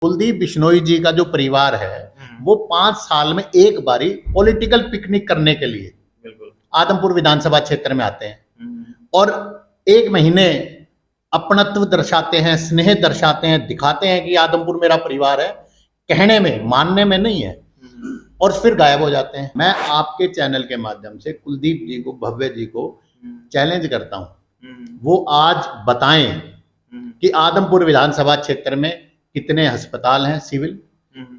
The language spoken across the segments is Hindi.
कुलदीप बिश्नोई जी का जो परिवार है वो 5 साल में एक बारी पॉलिटिकल पिकनिक करने के लिए बिल्कुल आदमपुर विधानसभा क्षेत्र में आते हैं और 1 महीने अपनत्व दर्शाते हैं, स्नेह दर्शाते हैं, दिखाते हैं कि आदमपुर मेरा परिवार है, कहने में, मानने में नहीं है, और फिर गायब हो जाते हैं। मैं आपके चैनल के माध्यम से कुलदीप जी को, भव्य जी को चैलेंज करता हूं, वो आज बताएं कि आदमपुर विधानसभा क्षेत्र में कितने अस्पताल हैं सिविल,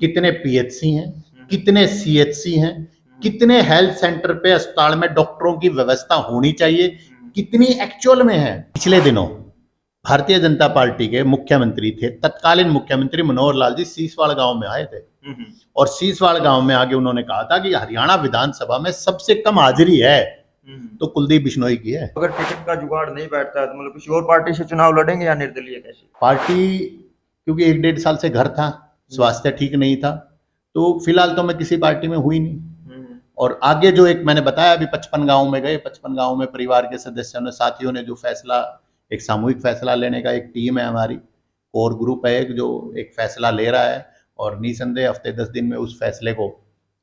कितने पीएचसी हैं, कितने सीएचसी हैं, कितने हेल्थ सेंटर पे अस्पताल में डॉक्टरों की व्यवस्था होनी चाहिए, कितनी एक्चुअल में है। पिछले दिनों भारतीय जनता पार्टी के मुख्यमंत्री थे, तत्कालीन मुख्यमंत्री मनोहर लाल जी सीसवाड़ गांव में आए थे और सीसवाड़ गांव में आके उन्होंने कहा था कि हरियाणा विधानसभा में सबसे कम हाजिरी है तो कुलदीप बिश्नोई की है। अगर टिकट का जुगाड़ नहीं बैठता है तो मतलब किसी और पार्टी से चुनाव लड़ेंगे या निर्दलीय कैसे? पार्टी, क्योंकि 1-1.5 साल से घर था, स्वास्थ्य ठीक नहीं था, तो फिलहाल तो मैं किसी पार्टी में हुई नहीं। और आगे जो एक मैंने बताया अभी 55 गांव में गए, 55 गांव में परिवार के सदस्यों ने, साथियों ने जो फैसला, एक सामूहिक फैसला लेने का एक टीम है हमारी, कोर ग्रुप है एक, जो एक फैसला ले रहा है और निसंदेह हफ्ते 10 दिन में उस फैसले को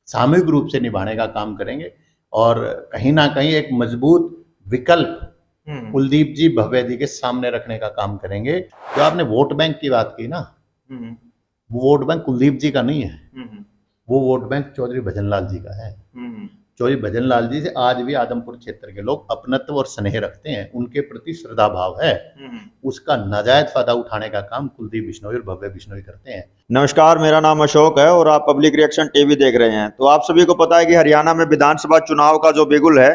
सामूहिक रूप से निभाने का काम करेंगे और कहीं ना कहीं एक मजबूत विकल्प कुलदीप जी, भव्य जी के सामने रखने का काम करेंगे। जो आपने वोट बैंक की बात की ना, वो वोट बैंक कुलदीप जी का नहीं है, वो वोट बैंक चौधरी भजनलाल जी का है। चौधरी भजनलाल जी से आज भी आदमपुर क्षेत्र के लोग अपनत्व और स्नेह रखते हैं, उनके प्रति श्रद्धा भाव है, उसका नाजायज फायदा उठाने का काम कुलदीप बिश्नोई और भव्य बिश्नोई करते हैं। नमस्कार, मेरा नाम अशोक है और आप पब्लिक रिएक्शन टीवी देख रहे हैं। तो आप सभी को पता है कि हरियाणा में विधानसभा चुनाव का जो बिगुल है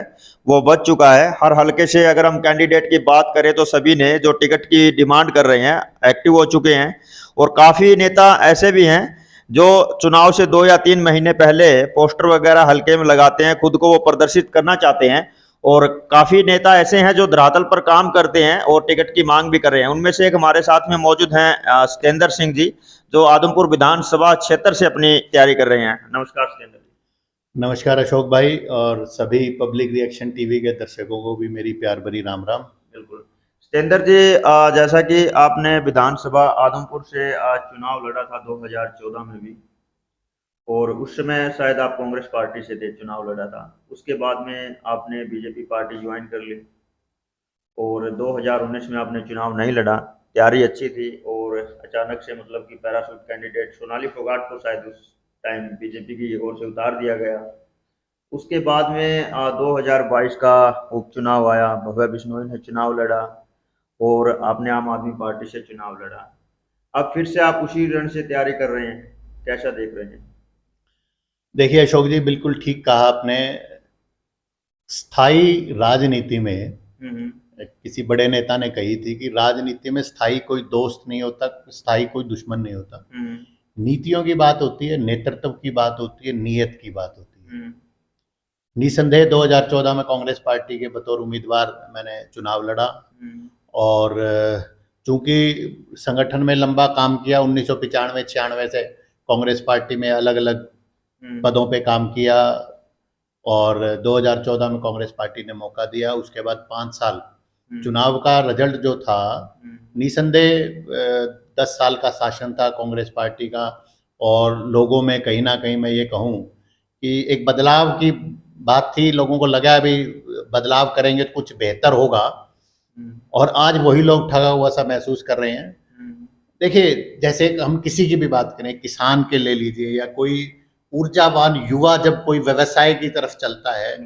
वो बज चुका है। हर हलके से अगर हम कैंडिडेट की बात करें तो सभी ने जो टिकट की डिमांड कर रहे हैं एक्टिव हो चुके हैं और काफ़ी नेता ऐसे भी हैं जो चुनाव से 2 या 3 महीने पहले पोस्टर वगैरह हल्के में लगाते हैं, खुद को वो प्रदर्शित करना चाहते हैं। और काफ़ी नेता ऐसे हैं जो धरातल पर काम करते हैं और टिकट की मांग भी कर रहे हैं। उनमें से एक हमारे साथ में मौजूद हैं सतेंद्र सिंह जी, जो आदमपुर विधानसभा क्षेत्र से अपनी तैयारी कर रहे हैं। नमस्कार सतेंद्र जी। नमस्कार अशोक भाई, और सभी पब्लिक रिएक्शन टीवी के दर्शकों को भी मेरी प्यार भरी राम राम। बिल्कुल सतेंद्र जी, जैसा कि आपने विधानसभा आदमपुर से चुनाव लड़ा था 2014 में भी, और उस समय शायद आप कांग्रेस पार्टी से थे, चुनाव लड़ा था। उसके बाद में आपने बीजेपी पार्टी ज्वाइन कर ली और 2019 में आपने चुनाव नहीं लड़ा, तैयारी अच्छी थी और अचानक से मतलब कि पैराशूट कैंडिडेट सोनाली फोगाट को शायद उस टाइम बीजेपी की ओर से उतार दिया गया। उसके बाद में 2022 का उपचुनाव आया, भव्य बिश्नोई ने चुनाव लड़ा और आपने आम आदमी पार्टी से चुनाव लड़ा। अब फिर से आप उसी रण से तैयारी कर रहे हैं, कैसा देख रहे हैं? देखिए अशोक जी, बिल्कुल ठीक कहा आपने। स्थायी राजनीति में किसी बड़े नेता ने कही थी कि राजनीति में स्थायी कोई दोस्त नहीं होता, स्थायी कोई दुश्मन नहीं होता। नीतियों की बात होती है, नेतृत्व की बात होती है, नीयत की बात होती है। निसंदेह 2014 में कांग्रेस पार्टी के बतौर उम्मीदवार मैंने चुनाव लड़ा और चूंकि संगठन में लंबा काम किया, 1995-96 से कांग्रेस पार्टी में अलग अलग पदों पे काम किया और 2014 में कांग्रेस पार्टी ने मौका दिया। उसके बाद 5 साल चुनाव का रिजल्ट जो था, निसंदेह 10 साल का शासन था कांग्रेस पार्टी का और लोगों में कहीं ना कहीं मैं ये कहूँ कि एक बदलाव की बात थी। लोगों को लगा भी बदलाव करेंगे तो कुछ बेहतर होगा और आज वही लोग ठगा हुआ सा महसूस कर रहे हैं। देखिए, जैसे हम किसी की भी बात करें, किसान के ले लीजिए या कोई ऊर्जावान युवा, जब कोई व्यवसाय की तरफ चलता है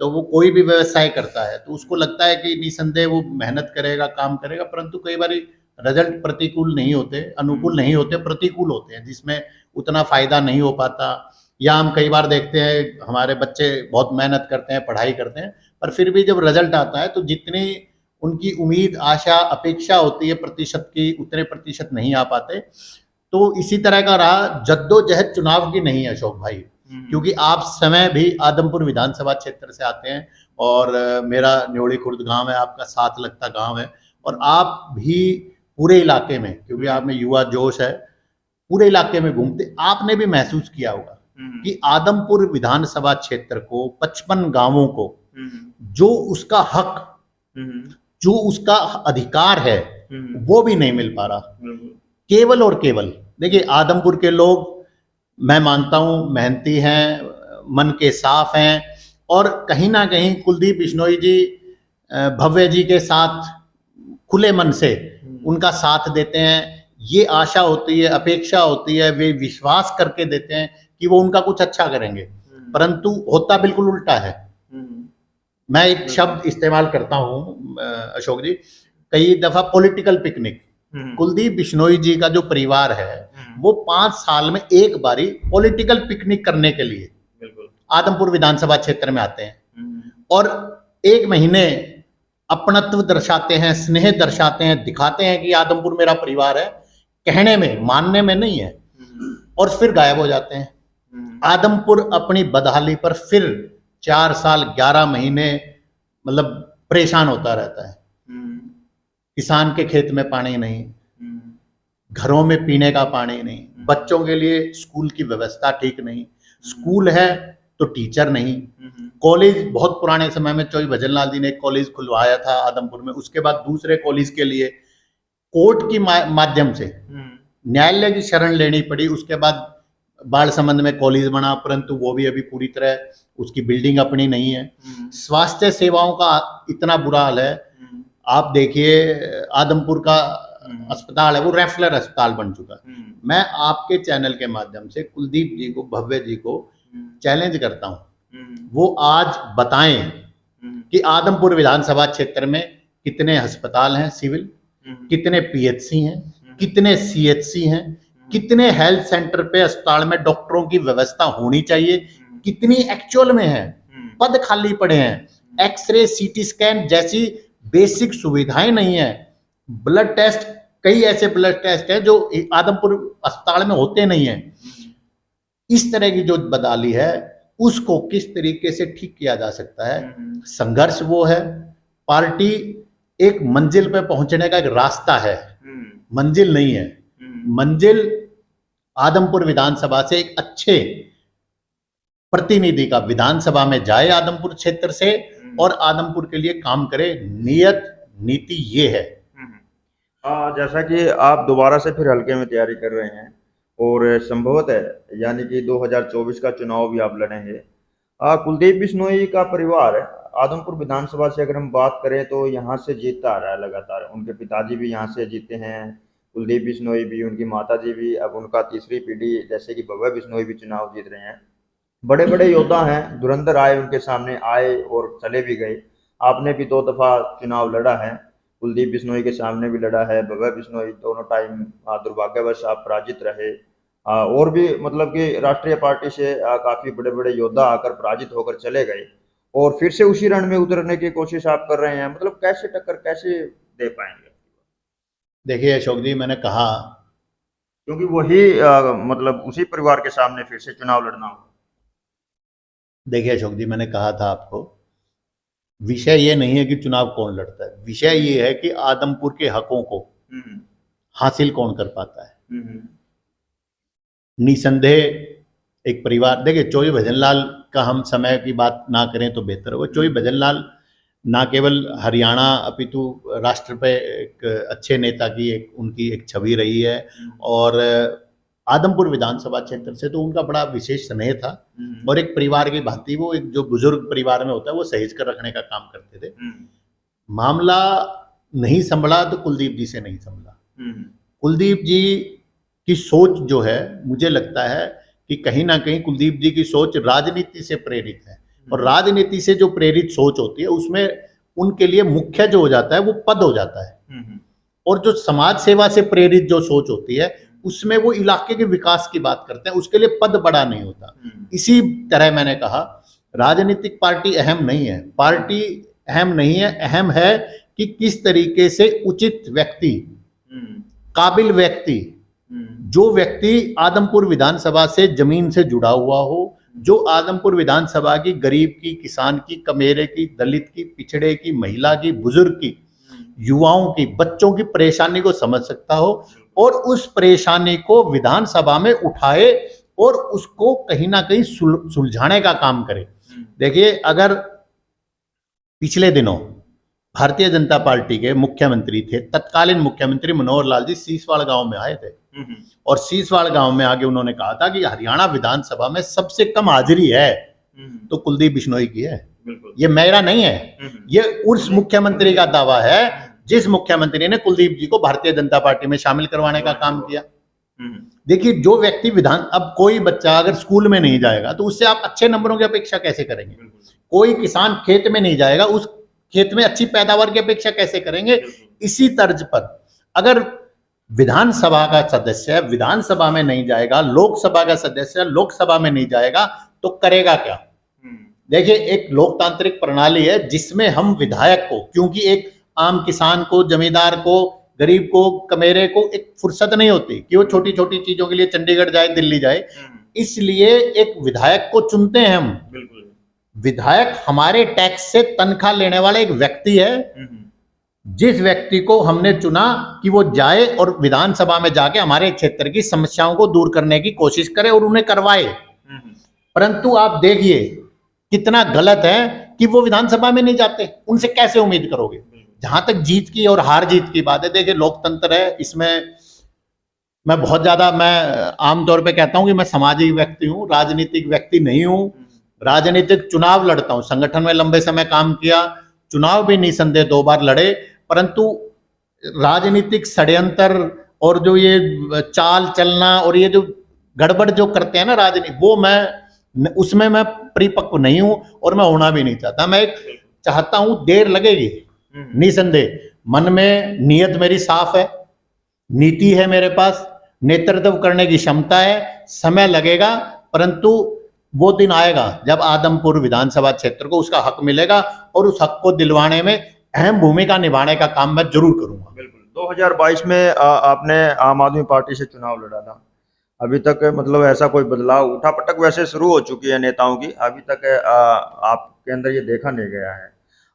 तो वो कोई भी व्यवसाय करता है तो उसको लगता है कि निसंदेह वो मेहनत करेगा, काम करेगा, परंतु कई बार रिजल्ट प्रतिकूल नहीं होते, अनुकूल नहीं होते, प्रतिकूल होते हैं, जिसमें उतना फायदा नहीं हो पाता। या हम कई बार देखते हैं हमारे बच्चे बहुत मेहनत करते हैं, पढ़ाई करते हैं, पर फिर भी जब रिजल्ट आता है तो जितनी उनकी उम्मीद, आशा, अपेक्षा होती है प्रतिशत की, उतने प्रतिशत नहीं आ पाते। तो इसी तरह का रहा जद्दोजहद चुनाव की नहीं है अशोक भाई, क्योंकि आप समय भी आदमपुर विधानसभा क्षेत्र से आते हैं और मेरा न्योड़ी खुर्द गांव है, आपका साथ लगता गांव है, और आप भी पूरे इलाके में, क्योंकि आप में युवा जोश है, पूरे इलाके में घूमते, आपने भी महसूस किया होगा कि आदमपुर विधानसभा क्षेत्र को, 55 गांवों को जो उसका हक, जो उसका अधिकार है वो भी नहीं मिल पा रहा। केवल और केवल देखिए, आदमपुर के लोग मैं मानता हूँ मेहनती हैं, मन के साफ हैं, और कहीं ना कहीं कुलदीप बिश्नोई जी भव्य जी के साथ खुले मन से उनका साथ देते हैं। ये आशा होती है, अपेक्षा होती है, वे विश्वास करके देते हैं कि वो उनका कुछ अच्छा करेंगे, परंतु होता बिल्कुल उल्टा है। मैं एक शब्द इस्तेमाल करता हूँ अशोक जी, कई दफा पॉलिटिकल पिकनिक, कुलदीप बिश्नोई जी का जो परिवार है वो 5 साल में एक बारी पॉलिटिकल पिकनिक करने के लिए आदमपुर विधानसभा क्षेत्र में आते हैं और 1 महीने अपनत्व दर्शाते हैं, स्नेह दर्शाते हैं, दिखाते हैं कि आदमपुर मेरा परिवार है, कहने में, मानने में नहीं है, और फिर गायब हो जाते हैं। आदमपुर अपनी बदहाली पर फिर 4 साल 11 महीने मतलब परेशान होता रहता है। किसान के खेत में पानी नहीं, घरों में पीने का पानी नहीं, बच्चों के लिए स्कूल की व्यवस्था ठीक नहीं, स्कूल है तो टीचर नहीं, कॉलेज बहुत पुराने समय में चौधरी भजन लाल जी ने एक कॉलेज खुलवाया था आदमपुर में, उसके बाद दूसरे कॉलेज के लिए कोर्ट की माध्यम से न्यायालय की शरण लेनी पड़ी, उसके बाद बाढ़ संबंध में कॉलेज बना, परंतु वो भी अभी पूरी तरह उसकी बिल्डिंग अपनी नहीं है। स्वास्थ्य सेवाओं का इतना बुरा हाल है, आप देखिए आदमपुर का अस्पताल है वो रेफलर अस्पताल बन चुका है। मैं आपके चैनल के माध्यम से कुलदीप जी को, भव्य जी को चैलेंज करता हूं, वो आज बताएं कि आदमपुर विधानसभा क्षेत्र में कितने अस्पताल हैं सिविल, कितने पीएचसी हैं, कितने सीएचसी हैं, कितने हेल्थ सेंटर पे अस्पताल में डॉक्टरों की व्यवस्था होनी चाहिए, कितनी एक्चुअल में है, पद खाली पड़े हैं, एक्सरे सीटी स्कैन जैसी बेसिक सुविधाएं नहीं है, ब्लड टेस्ट, कई ऐसे ब्लड टेस्ट हैं जो आदमपुर अस्पताल में होते नहीं हैं। इस तरह की जो बदहाली है उसको किस तरीके से ठीक किया जा सकता है, संघर्ष वो है। पार्टी एक मंजिल पे पहुंचने का एक रास्ता है, मंजिल नहीं है। मंजिल आदमपुर विधानसभा से एक अच्छे प्रतिनिधि का विधानसभा में जाए आदमपुर क्षेत्र से और आदमपुर के लिए काम करे, नियत नीति ये है। जैसा कि आप दोबारा से फिर हल्के में तैयारी कर रहे हैं और संभवतः यानी कि 2024 का चुनाव भी आप लड़ेंगे। कुलदीप बिश्नोई का परिवार आदमपुर विधानसभा से अगर हम बात करें तो यहाँ से जीतता आ रहा है लगातार। उनके पिताजी भी यहाँ से जीते हैं, कुलदीप बिश्नोई भी, उनकी माताजी भी, अब उनका तीसरी पीढ़ी जैसे कि भव्य बिश्नोई भी चुनाव जीत रहे हैं। बड़े बड़े योद्धा हैं, धुरंधर आए उनके सामने, आए और चले भी गए। आपने भी 2 दफा चुनाव लड़ा है, कुलदीप बिश्नोई के सामने भी लड़ा है, भव्य बिश्नोई दोनों टाइम दुर्भाग्यवश आप पराजित रहे। और भी मतलब कि राष्ट्रीय पार्टी से काफी बड़े बड़े योद्धा आकर पराजित होकर चले गए और फिर से उसी रण में उतरने की कोशिश आप कर रहे हैं। मतलब कैसे टक्कर कैसे दे पाएंगे? देखिए अशोक जी, मैंने कहा क्योंकि वही मतलब उसी परिवार के सामने फिर से चुनाव लड़ना होगा। देखिए अशोक जी, मैंने कहा था आपको, विषय ये नहीं है कि चुनाव कौन लड़ता है, विषय ये है कि आदमपुर के हकों को हासिल कौन कर पाता है। निसंदेह एक परिवार, देखिए चौधरी भजनलाल का हम समय की बात ना करें तो बेहतर होगा। चौधरी भजनलाल ना केवल हरियाणा अपितु राष्ट्र पे एक अच्छे नेता की उनकी एक छवि रही है, और आदमपुर विधानसभा क्षेत्र से तो उनका बड़ा विशेष स्नेह था, और एक परिवार की भांति वो एक जो बुजुर्ग परिवार में होता है वो सहेज कर रखने का काम करते थे। मामला नहीं संभला तो कुलदीप जी से नहीं संभला। कुलदीप जी की सोच जो है, मुझे लगता है कि कहीं ना कहीं कुलदीप जी की सोच राजनीति से प्रेरित है, और राजनीति से जो प्रेरित सोच होती है उसमें उनके लिए मुख्य जो हो जाता है वो पद हो जाता है, और जो समाज सेवा से प्रेरित जो सोच होती है उसमें वो इलाके के विकास की बात करते हैं, उसके लिए पद बड़ा नहीं होता। इसी तरह मैंने कहा राजनीतिक पार्टी अहम नहीं है, पार्टी अहम नहीं है, अहम है कि किस तरीके से उचित व्यक्ति, काबिल व्यक्ति, जो व्यक्ति आदमपुर विधानसभा से जमीन से जुड़ा हुआ हो, जो आदमपुर विधानसभा की, गरीब की, किसान की, कमेरे की, दलित की, पिछड़े की, महिला की, बुजुर्ग की, युवाओं की, बच्चों की परेशानी को समझ सकता हो और उस परेशानी को विधानसभा में उठाए और उसको कहीं ना कहीं सुलझाने का काम करे। देखिए, अगर पिछले दिनों भारतीय जनता पार्टी के मुख्यमंत्री थे, तत्कालीन मुख्यमंत्री मनोहर लाल जी सीसवाड़ गांव में आए थे, और सीसवाड़ गांव में आगे उन्होंने कहा था कि हरियाणा विधानसभा में सबसे कम हाजिरी है तो कुलदीप बिश्नोई की है। ये मेरा नहीं है, ये उस मुख्यमंत्री का दावा है जिस मुख्यमंत्री ने कुलदीप जी को भारतीय जनता पार्टी में शामिल करवाने का काम किया। देखिए, जो व्यक्ति अब कोई बच्चा अगर स्कूल में नहीं जाएगा तो उससे आप अच्छे नंबरों की अपेक्षा कैसे करेंगे? कोई किसान खेत में नहीं जाएगा, उस खेत में अच्छी पैदावार की अपेक्षा कैसे करेंगे? इसी तर्ज पर अगर विधानसभा का सदस्य विधानसभा में नहीं जाएगा, लोकसभा का सदस्य लोकसभा में नहीं जाएगा, तो करेगा क्या? देखिए, एक लोकतांत्रिक प्रणाली है जिसमें हम विधायक को, क्योंकि एक आम किसान को, जमींदार को, गरीब को, कमेरे को एक फुर्सत नहीं होती कि वो छोटी छोटी चीजों के लिए चंडीगढ़ जाए, दिल्ली जाए, इसलिए एक विधायक को चुनते हैं हम। विधायक हमारे टैक्स से तनख्वाह लेने वाला एक व्यक्ति है, जिस व्यक्ति को हमने चुना कि वो जाए और विधानसभा में जाके हमारे क्षेत्र की समस्याओं को दूर करने की कोशिश करे और उन्हें करवाए। परंतु आप देखिए कितना गलत है कि वो विधानसभा में नहीं जाते, उनसे कैसे उम्मीद करोगे? जहां तक जीत की और हार जीत की बात है, देखिए लोकतंत्र है, इसमें मैं बहुत ज्यादा, मैं आमतौर पे कहता हूं कि मैं सामाजिक व्यक्ति हूं, राजनीतिक व्यक्ति नहीं हूं। राजनीतिक चुनाव लड़ता हूं, संगठन में लंबे समय काम किया, चुनाव भी निसंदेह 2 बार लड़े, परंतु राजनीतिक षड्यंत्र और जो ये चाल चलना और ये जो गड़बड़ जो करते हैं ना राजनीति, वो उसमें मैं परिपक्व नहीं हूं और मैं होना भी नहीं चाहता। मैं एक चाहता हूं, देर लगेगी निसंदेह, मन में नियत मेरी साफ है, नीति है मेरे पास, नेतृत्व करने की क्षमता है, समय लगेगा, परंतु वो दिन आएगा जब आदमपुर विधानसभा क्षेत्र को उसका हक मिलेगा और उस हक को दिलवाने में अहम भूमिका निभाने का काम मैं जरूर करूंगा। बिल्कुल। 2022 में आपने आम आदमी पार्टी से चुनाव लड़ा था, अभी तक मतलब ऐसा कोई बदलाव, उठापटक वैसे शुरू हो चुकी है नेताओं की, अभी तक आपके अंदर ये देखा नहीं गया है।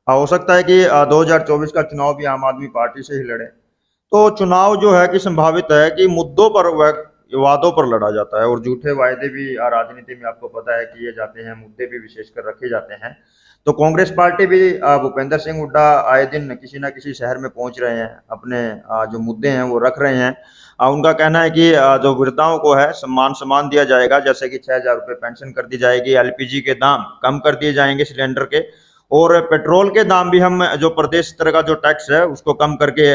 हो सकता है कि 2024 का चुनाव भी आम आदमी पार्टी से ही लड़े, तो चुनाव जो है कि संभावित है कि मुद्दों पर, वादों पर लड़ा जाता है और झूठे वायदे भी राजनीति में आपको पता है किए जाते हैं, मुद्दे भी विशेषकर रखे जाते हैं। तो कांग्रेस पार्टी भी भूपेंद्र सिंह हुड्डा आए दिन किसी ना किसी शहर में पहुंच रहे हैं, अपने जो मुद्दे हैं वो रख रहे हैं। उनका कहना है कि जो वृद्धाओं को है सम्मान दिया जाएगा, जैसे कि 6,000 रुपये पेंशन कर दी जाएगी, एलपीजी के दाम कम कर दिए जाएंगे सिलेंडर के, और पेट्रोल के दाम भी हम जो प्रदेश स्तर का जो टैक्स है उसको कम करके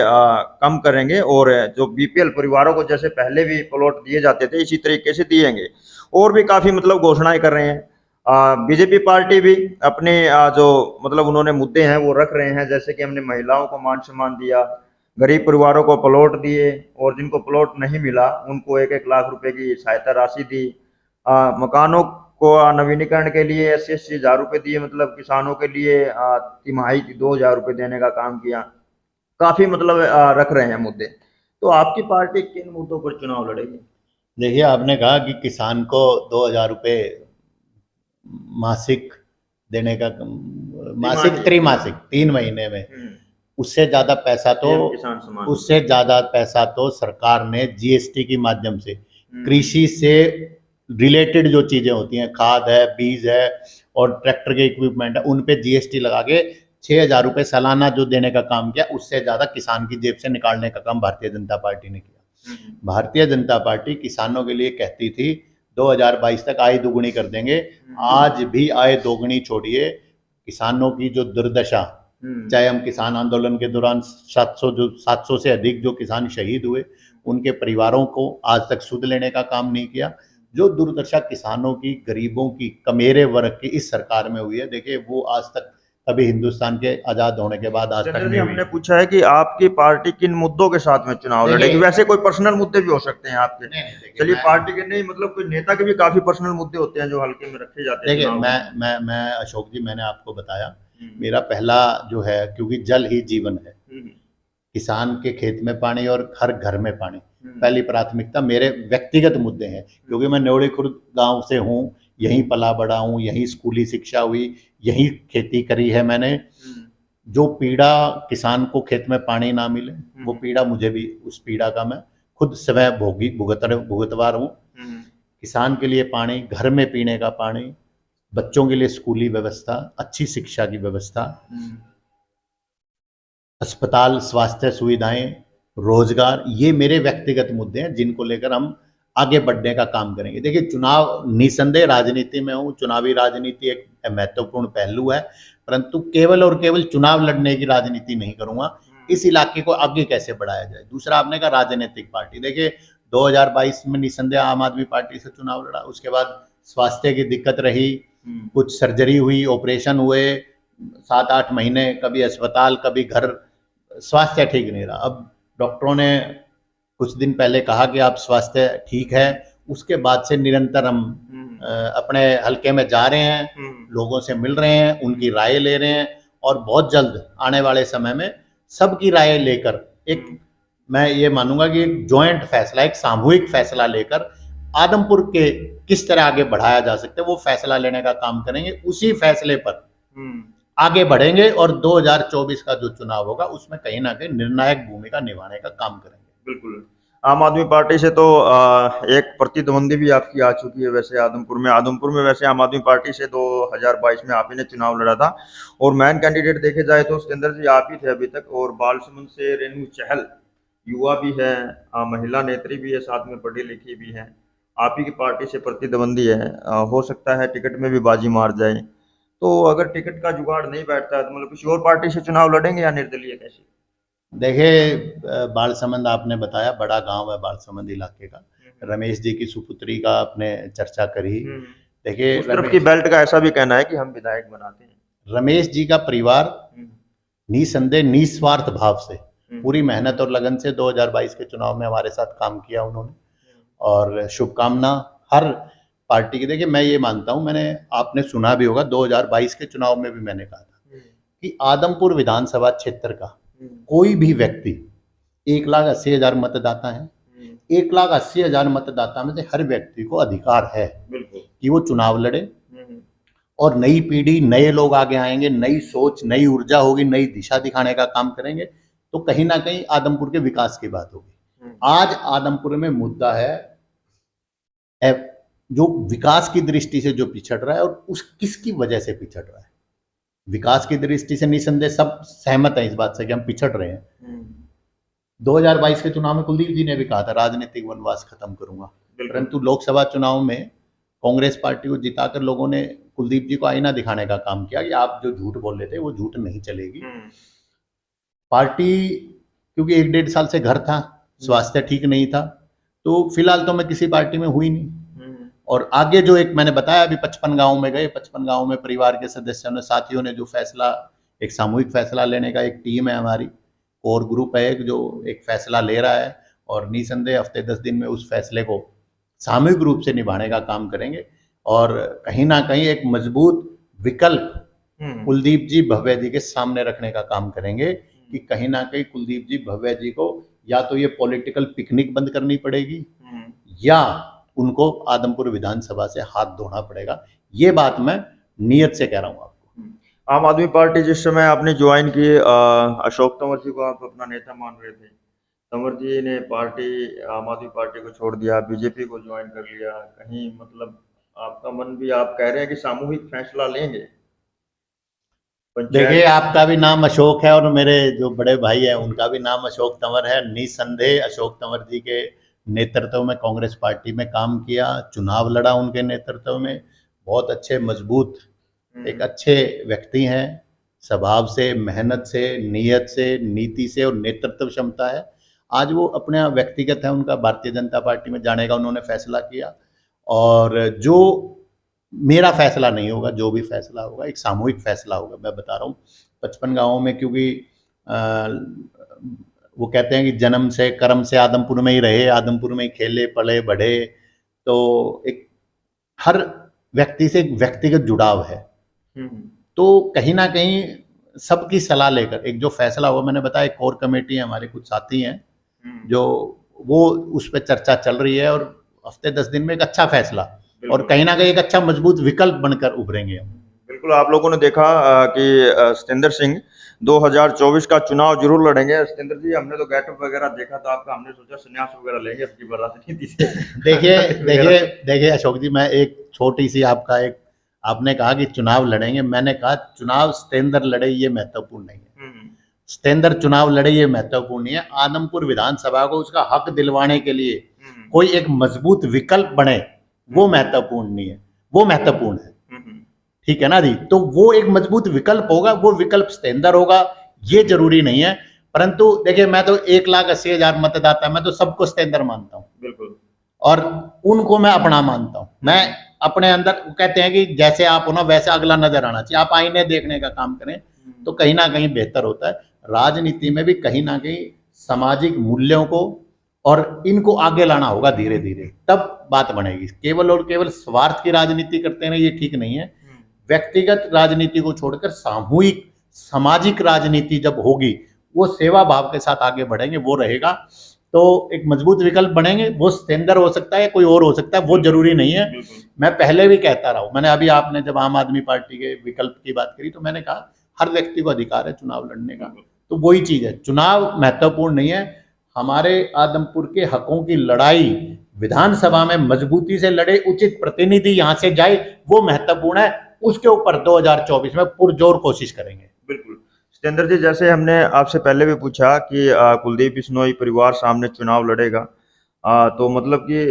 कम करेंगे, और जो बीपीएल परिवारों को जैसे पहले भी प्लॉट दिए जाते थे इसी तरीके से दिएंगे, और भी काफी मतलब घोषणाएं कर रहे हैं। बीजेपी पार्टी भी अपने जो मतलब उन्होंने मुद्दे हैं वो रख रहे हैं, जैसे कि हमने महिलाओं को मान सम्मान दिया, गरीब परिवारों को प्लॉट दिए, और जिनको प्लॉट नहीं मिला उनको 1-1 लाख रुपए की सहायता राशि दी, मकानों को नवीनीकरण के लिए 80-80 हज़ार रुपये दिए, मतलब किसानों के लिए तिमाही 2,000 रुपये देने का काम किया। काफी मतलब रख रहे हैं मुद्दे। तो आपकी पार्टी किन मुद्दों पर चुनाव लड़ेगी? देखिए, आपने कहा कि किसान को 2,000 रुपये मासिक देने का, मासिक त्रैमासिक 3 महीने में, उससे ज्यादा पैसा तो सरकार ने जीएसटी के माध्यम से कृषि से रिलेटेड जो चीजें होती हैं, खाद है, बीज है और ट्रैक्टर के इक्विपमेंट है, उन पे जीएसटी लगा के 6,000 रुपये सालाना जो देने का काम किया, उससे ज्यादा किसान की जेब से निकालने का काम भारतीय जनता पार्टी ने किया। भारतीय जनता पार्टी किसानों के लिए कहती थी 2022 तक आय दोगुनी कर देंगे, आज भी आय दोगुनी छोड़िए, किसानों की जो दुर्दशा, चाहे हम किसान आंदोलन के दौरान 700 से अधिक जो किसान शहीद हुए, उनके परिवारों को आज तक सुध लेने का काम नहीं किया। जो दुर्दशा किसानों की, गरीबों की, कमेरे वर्ग की इस सरकार में हुई है, देखिए वो आज तक कभी हिंदुस्तान के आजाद होने के बाद आज तक नहीं हुई। हमने पूछा है कि आपकी पार्टी किन मुद्दों के साथ में चुनाव लड़ेगी, वैसे कोई पर्सनल मुद्दे भी हो सकते हैं आपके। चलिए, पार्टी के नहीं, मतलब कोई नेता के भी काफी पर्सनल मुद्दे होते हैं जो हल्के में रखे जाते हैं। देखिए, मैं अशोक जी, मैंने आपको बताया, मेरा पहला जो है, क्योंकि जल ही जीवन है, किसान के खेत में पानी और हर घर में पानी, पहली प्राथमिकता मेरे व्यक्तिगत मुद्दे हैं, क्योंकि मैं न्योड़ी खुर्द गांव से हूँ, यहीं पला बड़ा हूँ, यहीं स्कूली शिक्षा हुई, यहीं खेती करी है मैंने। जो पीड़ा किसान को खेत में पानी ना मिले, वो पीड़ा मुझे भी, उस पीड़ा का मैं खुद स्वयं भुगतवार हूँ। किसान के लिए पानी, घर में पीने का पानी, बच्चों के लिए स्कूली व्यवस्था, अच्छी शिक्षा की व्यवस्था, अस्पताल, स्वास्थ्य सुविधाएं, रोजगार, ये मेरे व्यक्तिगत मुद्दे हैं जिनको लेकर हम आगे बढ़ने का काम करेंगे। देखिए, चुनाव निसंदेह राजनीति में हूँ, चुनावी राजनीति एक महत्वपूर्ण पहलू है, परंतु केवल और केवल चुनाव लड़ने की राजनीति नहीं करूँगा। इस इलाके को आगे कैसे बढ़ाया जाए। दूसरा आपने कहा राजनीतिक पार्टी, देखिए 2022 में निसंदेह आम आदमी पार्टी से चुनाव लड़ा, उसके बाद स्वास्थ्य की दिक्कत रही, कुछ सर्जरी हुई, ऑपरेशन हुए, 7-8 महीने कभी अस्पताल कभी घर, स्वास्थ्य ठीक नहीं रहा। अब डॉक्टरों ने कुछ दिन पहले कहा कि आप स्वास्थ्य ठीक है, उसके बाद से निरंतर हम अपने हल्के में जा रहे हैं, लोगों से मिल रहे हैं, उनकी राय ले रहे हैं, और बहुत जल्द आने वाले समय में सबकी राय लेकर एक, मैं ये मानूंगा कि एक जॉइंट फैसला, एक सामूहिक फैसला लेकर आदमपुर के किस तरह आगे बढ़ाया जा सकता है वो फैसला लेने का काम करेंगे। उसी फैसले पर आगे बढ़ेंगे और 2024 का जो चुनाव होगा उसमें कहीं ना कहीं निर्णायक भूमिका निभाने का काम करेंगे। बिल्कुल। आम आदमी पार्टी से तो एक प्रतिद्वंदी भी आपकी आ चुकी है वैसे आदमपुर में वैसे आम आदमी पार्टी से 2022 में आप ही ने चुनाव लड़ा था, और मेन कैंडिडेट देखे जाए तो सिकंदर जी आप ही थे अभी तक, और बालसुमंद से रेणु चहल युवा भी है, महिला नेत्री भी है, साथ में पढ़ी लिखी भी है, आप ही की पार्टी से प्रतिद्वंदी है, हो सकता है टिकट में भी बाजी मार जाए। तो अगर टिकट का जुगाड़ नहीं बैठता है तो मतलब किसी और पार्टी से चुनाव लड़ेंगे या निर्दलीय कैसे? देखिए, बालसमंद आपने बताया बड़ा गांव है बालसमंद इलाके का, रमेश जी की सुपुत्री का आपने चर्चा करी। देखिए, उस तरफ की बेल्ट का ऐसा भी कहना है कि हम विधायक बनाते हैं। रमेश जी का परिवार निसंदेह निस्वार्थ भाव से पूरी मेहनत और लगन से 2022 के चुनाव में हमारे साथ काम किया उन्होंने, और शुभकामना हर पार्टी की। देखिए, मैं ये मानता हूं, मैंने, आपने सुना भी होगा 2022 के चुनाव में भी मैंने कहा था कि आदमपुर विधानसभा क्षेत्र का कोई भी व्यक्ति, 1,80,000 मतदाता हैं, 1,80,000 मतदाता में से हर व्यक्ति को अधिकार है कि वो चुनाव लड़े, और नई पीढ़ी, नए लोग आगे आएंगे, नई सोच, नई ऊर्जा होगी, नई दिशा दिखाने का काम करेंगे, तो कहीं ना कहीं आदमपुर के विकास की बात होगी। आज आदमपुर में मुद्दा है जो विकास की दृष्टि से जो पिछड़ रहा है, और उस किसकी वजह से पिछड़ रहा है। विकास की दृष्टि से निसंदेह सब सहमत है इस बात से कि हम पिछड़ रहे हैं। 2022 के चुनाव में कुलदीप जी ने भी कहा था राजनीतिक वनवास खत्म करूंगा, परंतु लोकसभा चुनाव में कांग्रेस पार्टी को जिताकर लोगों ने कुलदीप जी को आईना दिखाने का काम किया कि आप जो झूठ बोल रहे थे वो झूठ नहीं चलेगी। पार्टी, क्योंकि 1-1.5 साल से घर था, स्वास्थ्य ठीक नहीं था, तो फिलहाल तो मैं किसी पार्टी में हुई नहीं, और आगे जो एक मैंने बताया अभी 55 गाँव में गए, 55 गाँव में परिवार के सदस्यों ने, साथियों ने जो फैसला, एक सामूहिक फैसला लेने का एक टीम है हमारी, कोर ग्रुप है एक, जो एक फैसला ले रहा है, और निसंदेह हफ्ते 10 दिन में उस फैसले को सामूहिक रूप से निभाने का काम करेंगे, और कहीं ना कहीं एक मजबूत विकल्प कुलदीप जी, भव्य जी के सामने रखने का काम करेंगे कि कहीं ना कहीं कुलदीप जी, भव्य जी को या तो ये पॉलिटिकल पिकनिक बंद करनी पड़ेगी या उनको आदमपुर विधानसभा से हाथ धोना पड़ेगा। ये बात मैं नियत से कह रहा हूँ आपको। आम आदमी पार्टी जिस समय आपने ज्वाइन की, अशोक तंवर जी को आप अपना नेता मान रहे थे, तंवर जी ने पार्टी, आम आदमी पार्टी को छोड़ दिया, बीजेपी को ज्वाइन कर लिया, कहीं मतलब आपका मन भी, आप कह रहे हैं कि सामूहिक फैसला लेंगे। देखिए, आपका भी नाम अशोक है और मेरे जो बड़े भाई हैं उनका भी नाम अशोक तंवर है। निसंदेह अशोक तंवर जी के नेतृत्व में कांग्रेस पार्टी में काम किया, चुनाव लड़ा उनके नेतृत्व में, बहुत अच्छे मजबूत एक अच्छे व्यक्ति हैं, स्वभाव से, मेहनत से, नीयत से, नीति से और नेतृत्व क्षमता है। आज वो अपने व्यक्तिगत है, उनका भारतीय जनता पार्टी में जाने का उन्होंने फैसला किया, और जो मेरा फैसला नहीं होगा, जो भी फैसला होगा एक सामूहिक फैसला होगा। मैं बता रहा हूँ 55 गाँवों में, क्योंकि वो कहते हैं कि जन्म से कर्म से आदमपुर में ही रहे, आदमपुर में ही खेले पले बढ़े, तो एक हर व्यक्ति से एक व्यक्तिगत जुड़ाव है। तो कहीं ना कहीं सबकी सलाह लेकर एक जो फैसला हुआ, मैंने बताया एक कोर कमेटी है, हमारे कुछ साथी हैं जो वो उस पर चर्चा चल रही है, और हफ्ते 10 दिन में एक अच्छा फैसला और कहीं ना कहीं एक अच्छा मजबूत विकल्प बनकर उभरेंगे हम। बिल्कुल, आप लोगों ने देखा कि सतेंद्र सिंह 2024 का चुनाव जरूर लड़ेंगे। सतेंद्र जी, हमने तो गेटअप वगैरह देखा था आपका, हमने सोचा संन्यास वगैरह लेंगे आपकी राजनीति से। देखिए अशोक जी, मैं एक छोटी सी आपका एक, आपने कहा कि चुनाव लड़ेंगे, मैंने कहा चुनाव सतेंद्र लड़े ये महत्वपूर्ण नहीं है। सतेंद्र चुनाव लड़े ये महत्वपूर्ण नहीं है। आदमपुर विधानसभा को उसका हक दिलवाने के लिए कोई एक मजबूत विकल्प बने, वो महत्वपूर्ण नहीं है, वो महत्वपूर्ण है। ठीक है ना जी। तो वो एक मजबूत विकल्प होगा, वो विकल्प सतेंद्र होगा, ये जरूरी नहीं है। परंतु देखिए, मैं तो 1,80,000 मतदाता, मैं तो सबको सतेंद्र मानता हूँ, बिल्कुल, और उनको मैं अपना मानता हूँ। मैं अपने अंदर, कहते हैं कि जैसे आप हो ना वैसे अगला नजर आना चाहिए। आप आईने देखने का काम करें तो कहीं ना कहीं बेहतर होता है। राजनीति में भी कहीं ना कहीं सामाजिक मूल्यों को और इनको आगे लाना होगा धीरे धीरे, तब बात बनेगी। केवल और केवल स्वार्थ की राजनीति करते हैं, ये ठीक नहीं है। व्यक्तिगत राजनीति को छोड़कर सामूहिक सामाजिक राजनीति जब होगी, वो सेवा भाव के साथ आगे बढ़ेंगे, वो रहेगा। तो एक मजबूत विकल्प बनेंगे। वो सतेंद्र हो सकता है, कोई और हो सकता है, वो जरूरी नहीं है। मैं पहले भी कहता रहा हूं, मैंने अभी, आपने जब आम आदमी पार्टी के विकल्प की बात करी तो मैंने कहा हर व्यक्ति को अधिकार है चुनाव लड़ने का। तो वही चीज है, चुनाव महत्वपूर्ण नहीं है। हमारे आदमपुर के हकों की लड़ाई विधानसभा में मजबूती से लड़े, उचित प्रतिनिधि यहां से जाए, वो महत्वपूर्ण है। उसके ऊपर 2024 में पुरजोर कोशिश करेंगे। बिल्कुल सतेंद्र जी, जैसे हमने आपसे पहले भी पूछा कि कुलदीप बिश्नोई परिवार सामने चुनाव लड़ेगा, तो मतलब कि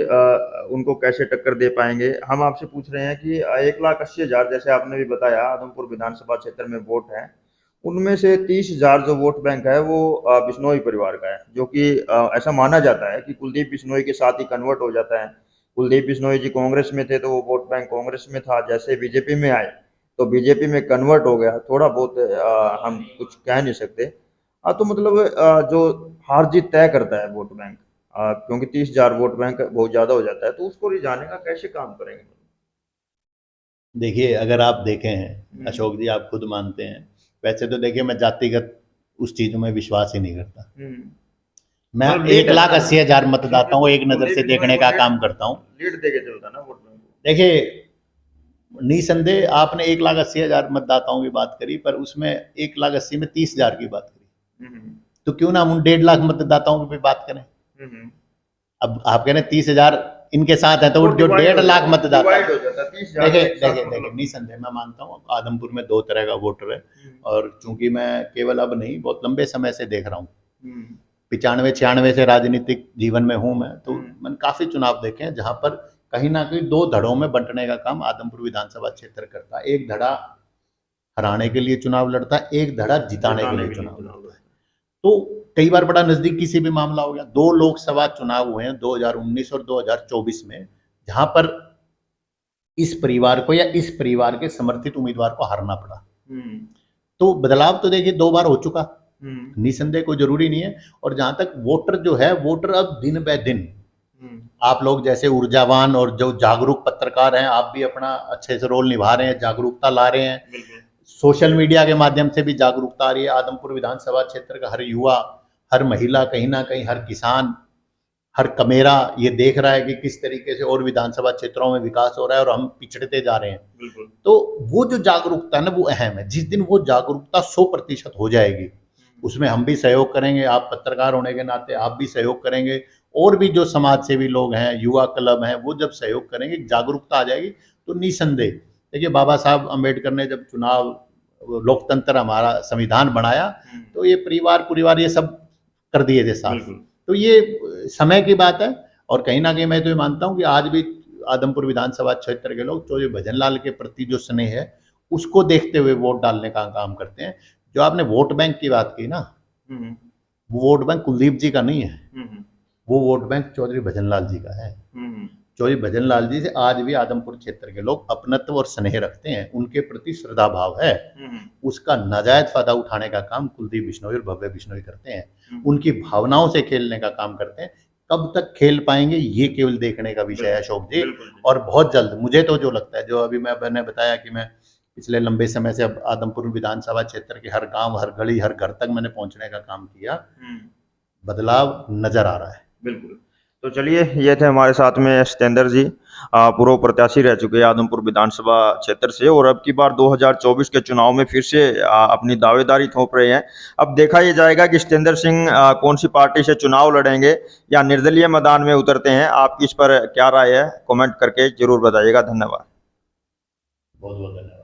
उनको कैसे टक्कर दे पाएंगे। हम आपसे पूछ रहे हैं कि 1,80,000 जैसे आपने भी बताया आदमपुर विधानसभा क्षेत्र में वोट है, उनमें से 30,000 जो वोट बैंक है वो बिश्नोई परिवार का है, जो कि ऐसा माना जाता है कि कुलदीप बिश्नोई के साथ ही कन्वर्ट हो जाता है। कुलदीप बिश्नोई जी कांग्रेस में थे तो वो वोट बैंक कांग्रेस में था, जैसे बीजेपी में आए तो बीजेपी में कन्वर्ट हो गया। थोड़ा बहुत हम कुछ कह नहीं सकते। तो मतलब जो हार जीत तय करता है वोट बैंक, क्योंकि 30,000 वोट बैंक बहुत ज्यादा हो जाता है, तो उसको रिझाने का कैसे काम करेंगे। देखिए, अगर आप देखें हैं अशोक जी, आप खुद मानते हैं, वैसे तो देखिए मैं जातिगत उस चीजों में विश्वास ही नहीं करता। मैं 1,80,000 मतदाताओं को एक नजर से देखने का काम करता हूँ। लीड देके चलता ना वोट बैंक। देखिए, निसंदेह आपने 1,80,000 मतदाताओं की बात करी, पर उसमें 1,80,000 में 30,000 की बात करी, तो क्यों ना हम उन 1,50,000 मतदाताओं की भी बात करें। अब आप कह रहे हैं 30,000 इनके साथ है, तो जो 1,50,000 मतदाता, देखिए निसंदेह मैं मानता हूँ आदमपुर में दो तरह का वोटर है। और चूंकि मैं केवल अब नहीं, बहुत लंबे समय से देख रहा हूँ, 95-96 से राजनीतिक जीवन में हूँ मैं, तो मैंने काफी चुनाव देखे हैं जहां पर कहीं ना कहीं दो धड़ों में बंटने का काम आदमपुर विधानसभा क्षेत्र करता है। एक धड़ा हराने के लिए चुनाव लड़ता है, एक धड़ा जिताने के लिए चुनाव लड़ता है। तो कई बार बड़ा नजदीकी से भी मामला हो गया। 2 लोकसभा चुनाव हुए हैं 2019 और 2024 में, जहां पर इस परिवार को या इस परिवार के समर्थित उम्मीदवार को हारना पड़ा। तो बदलाव तो देखिए 2 बार हो चुका, निसंदेह कोई जरूरी नहीं है। और जहां तक वोटर जो है, वोटर अब दिन ब दिन, आप लोग जैसे ऊर्जावान और जो जागरूक पत्रकार हैं, आप भी अपना अच्छे से रोल निभा रहे हैं, जागरूकता ला रहे हैं। सोशल मीडिया के माध्यम से भी जागरूकता आ रही है। आदमपुर विधानसभा क्षेत्र का हर युवा, हर महिला, कहीं ना कहीं हर किसान, हर कमेरा ये देख रहा है कि किस तरीके से और विधानसभा क्षेत्रों में विकास हो रहा है और हम पिछड़ते जा रहे हैं। तो वो जो जागरूकता है ना, वो अहम है। जिस दिन वो जागरूकता 100% हो जाएगी, उसमें हम भी सहयोग करेंगे, आप पत्रकार होने के नाते आप भी सहयोग करेंगे, और भी जो समाज सेवी लोग हैं, युवा क्लब हैं, वो जब सहयोग करेंगे, जागरूकता आ जाएगी, तो निसंदेह। देखिए, बाबा साहब अम्बेडकर ने जब चुनाव, लोकतंत्र, हमारा संविधान बनाया, तो ये परिवार ये सब कर दिए थे साफ। तो ये समय की बात है। और कहीं ना कहीं मैं तो ये मानता हूँ कि आज भी आदमपुर विधानसभा क्षेत्र के लोग जो भजनलाल के प्रति जो स्नेह है, उसको देखते हुए वोट डालने का काम करते हैं। जो आपने वोट बैंक की बात की ना, वो वोट बैंक कुलदीप जी का नहीं है, वो वोट बैंक चौधरी भजनलाल जी का है। चौधरी भजनलाल जी से आज भी आदमपुर क्षेत्र के लोग अपनत्व और स्नेह रखते हैं, उनके प्रति श्रद्धा भाव है। उसका नाजायज फायदा उठाने का काम कुलदीप बिश्नोई और भव्य बिश्नोई करते हैं, उनकी भावनाओं से खेलने का काम करते हैं। कब तक खेल पाएंगे ये केवल देखने का विषय है अशोक जी। और बहुत जल्द, मुझे तो जो लगता है, जो अभी मैंने बताया कि मैं पिछले लंबे समय से अब आदमपुर विधानसभा क्षेत्र के हर गांव, हर गली, हर घर तक मैंने पहुंचने का काम किया, बदलाव नजर आ रहा है। बिल्कुल। तो चलिए, ये थे हमारे साथ में सतेंद्र जी, पूर्व प्रत्याशी रह चुके हैं आदमपुर विधानसभा क्षेत्र से, और अब की बार 2024 के चुनाव में फिर से अपनी दावेदारी थोप रहे हैं। अब देखा ये जाएगा कि सतेंद्र सिंह कौन सी पार्टी से चुनाव लड़ेंगे या निर्दलीय मैदान में उतरते हैं। आपकी इस पर क्या राय है, कमेंट करके जरूर बताइएगा। धन्यवाद। बहुत बहुत धन्यवाद।